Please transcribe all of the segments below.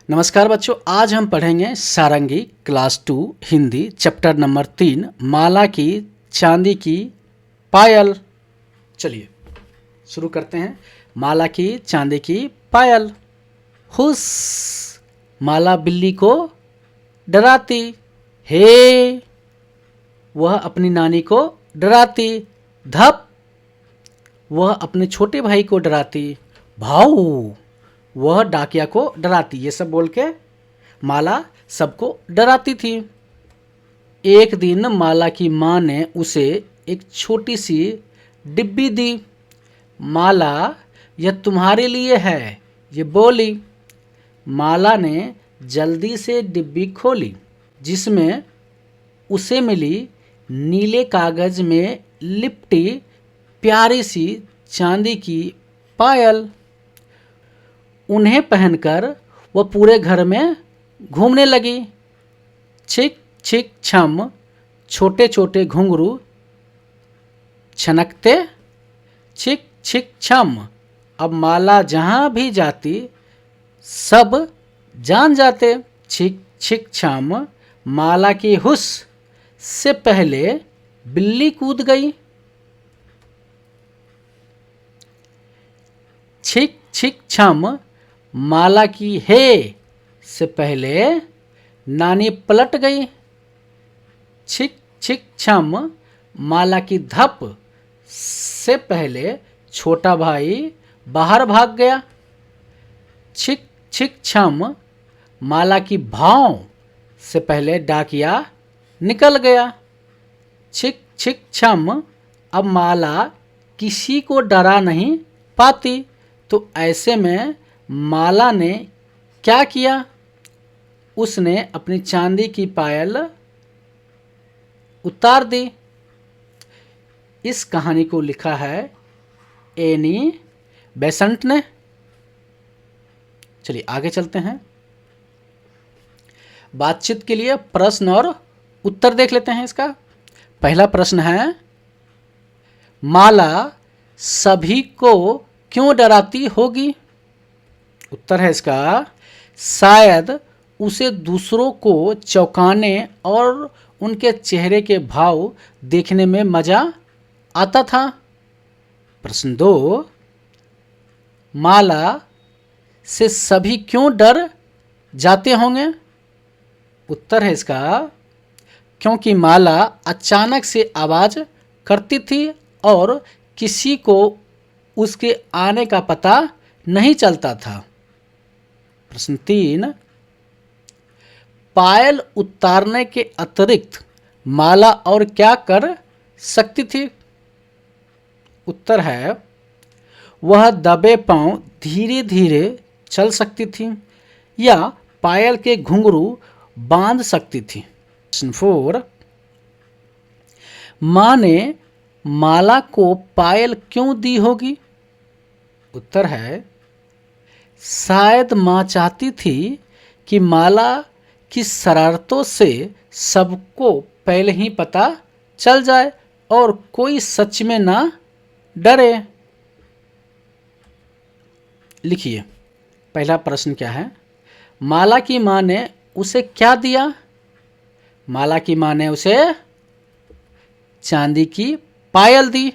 नमस्कार बच्चों, आज हम पढ़ेंगे सारंगी क्लास 2 हिंदी चैप्टर नंबर 3 माला की चांदी की पायल। चलिए शुरू करते हैं। माला की चांदी की पायल। हुस माला बिल्ली को डराती, हे वह अपनी नानी को डराती, धप वह अपने छोटे भाई को डराती, भाऊ वह डाकिया को डराती। ये सब बोल के माला सबको डराती थी। एक दिन माला की माँ ने उसे एक छोटी सी डिब्बी दी। माला यह तुम्हारे लिए है, ये बोली। माला ने जल्दी से डिब्बी खोली जिसमें उसे मिली नीले कागज में लिपटी प्यारी सी चांदी की पायल। उन्हें पहनकर वह पूरे घर में घूमने लगी। छिक छिक छम छोटे छोटे घुंघरू छनकते, छिक छिक छम। अब माला जहाँ भी जाती सब जान जाते। छिक छिक छम माला की हुस से पहले बिल्ली कूद गई। छिक छिक छम माला की हे से पहले नानी पलट गई। छिक छिक छम माला की धप से पहले छोटा भाई बाहर भाग गया। छिक छिक छम माला की भाव से पहले डाकिया निकल गया। छिक छिक छम अब माला किसी को डरा नहीं पाती। तो ऐसे में माला ने क्या किया? उसने अपनी चांदी की पायल उतार दी। इस कहानी को लिखा है एनी बेसेंट ने। चलिए आगे चलते हैं। बातचीत के लिए प्रश्न और उत्तर देख लेते हैं। इसका पहला प्रश्न है, माला सभी को क्यों डराती होगी? उत्तर है इसका, शायद उसे दूसरों को चौंकाने और उनके चेहरे के भाव देखने में मजा आता था। प्रश्न 2, माला से सभी क्यों डर जाते होंगे? उत्तर है इसका, क्योंकि माला अचानक से आवाज करती थी और किसी को उसके आने का पता नहीं चलता था। प्रश्न 3, पायल उतारने के अतिरिक्त माला और क्या कर सकती थी? उत्तर है, वह दबे पांव धीरे धीरे चल सकती थी या पायल के घुंघरू बांध सकती थी। प्रश्न 4, माँ ने माला को पायल क्यों दी होगी? उत्तर है, शायद माँ चाहती थी कि माला की शरारतों से सबको पहले ही पता चल जाए और कोई सच में ना डरे। लिखिए पहला प्रश्न क्या है। माला की माँ ने उसे क्या दिया? माला की माँ ने उसे चांदी की पायल दी।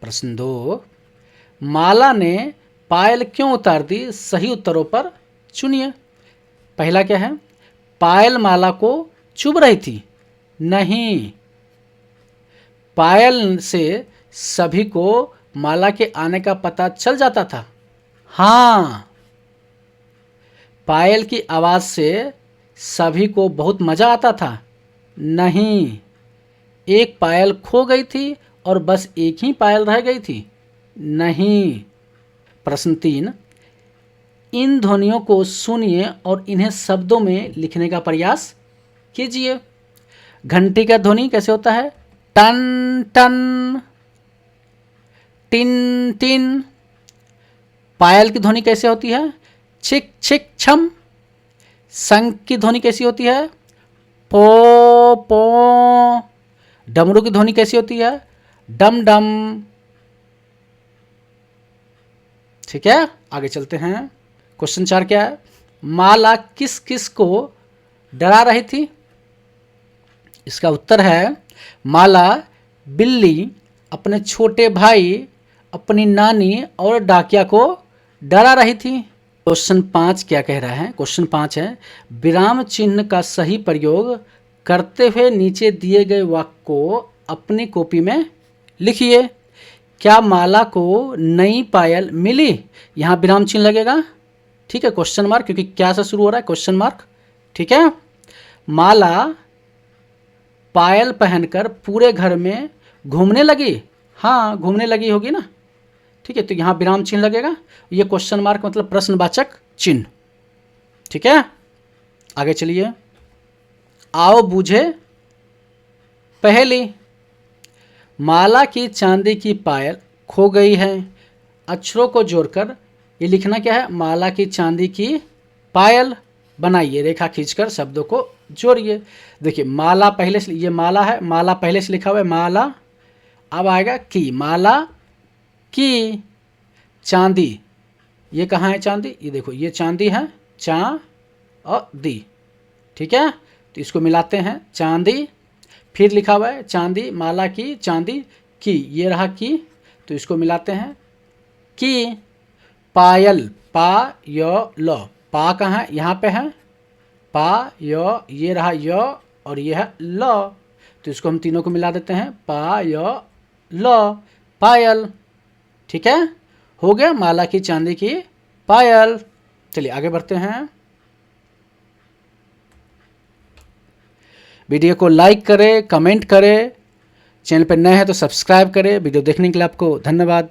प्रश्न 2, माला ने पायल क्यों उतार दी? सही उत्तरों पर चुनिए। पहला क्या है, पायल माला को चुभ रही थी? नहीं, पायल से सभी को माला के आने का पता चल जाता था। हाँ, पायल की आवाज़ से सभी को बहुत मज़ा आता था। नहीं, एक पायल खो गई थी और बस एक ही पायल रह गई थी। नहीं। प्रश्न 3, इन ध्वनियों को सुनिए और इन्हें शब्दों में लिखने का प्रयास कीजिए। घंटी का ध्वनि कैसे होता है? टन टन, टिन टिन। पायल की ध्वनि कैसे होती है? छिक छिक छम। शंख की ध्वनि कैसी होती है? पो पो। डमरू की ध्वनि कैसी होती है? डम डम। ठीक है, आगे चलते हैं। क्वेश्चन 4 क्या है? माला किस किस को डरा रही थी? इसका उत्तर है माला बिल्ली, अपने छोटे भाई, अपनी नानी और डाकिया को डरा रही थी। क्वेश्चन 5 क्या कह रहा है? क्वेश्चन 5 है विराम चिन्ह का सही प्रयोग करते हुए नीचे दिए गए वाक्य को अपनी कॉपी में लिखिए। क्या माला को नई पायल मिली? यहाँ विराम चिन्ह लगेगा, ठीक है, क्वेश्चन मार्क, क्योंकि क्या से शुरू हो रहा है, क्वेश्चन मार्क, ठीक है। माला पायल पहनकर पूरे घर में घूमने लगी, हाँ घूमने लगी होगी ना, ठीक है, तो यहाँ विराम चिन्ह लगेगा। ये क्वेश्चन मार्क मतलब प्रश्नवाचक चिन्ह, ठीक है। आगे चलिए, आओ बूझे पहेली। माला की चांदी की पायल खो गई है। अक्षरों को जोड़कर ये लिखना क्या है? माला की चांदी की पायल। बनाइए, रेखा खींचकर शब्दों को जोड़िए। देखिए माला पहले से, ये माला है, माला पहले से लिखा हुआ है माला, अब आएगा की, माला की चांदी, ये कहाँ है चांदी? ये देखो ये चांदी है, चा और दी, ठीक है, तो इसको मिलाते हैं चांदी। फिर लिखा हुआ है चांदी, माला की चांदी की, ये रहा की, तो इसको मिलाते हैं की। पायल, पा य ल, पा कहाँ है? यहाँ पे है, पा य, ये रहा य और ये है ल, तो इसको हम तीनों को मिला देते हैं पा य ल, पायल, ठीक है, हो गया माला की चांदी की पायल। चलिए आगे बढ़ते हैं। वीडियो को लाइक करें, कमेंट करें, चैनल पर नए हैं तो सब्सक्राइब करें। वीडियो देखने के लिए आपको धन्यवाद।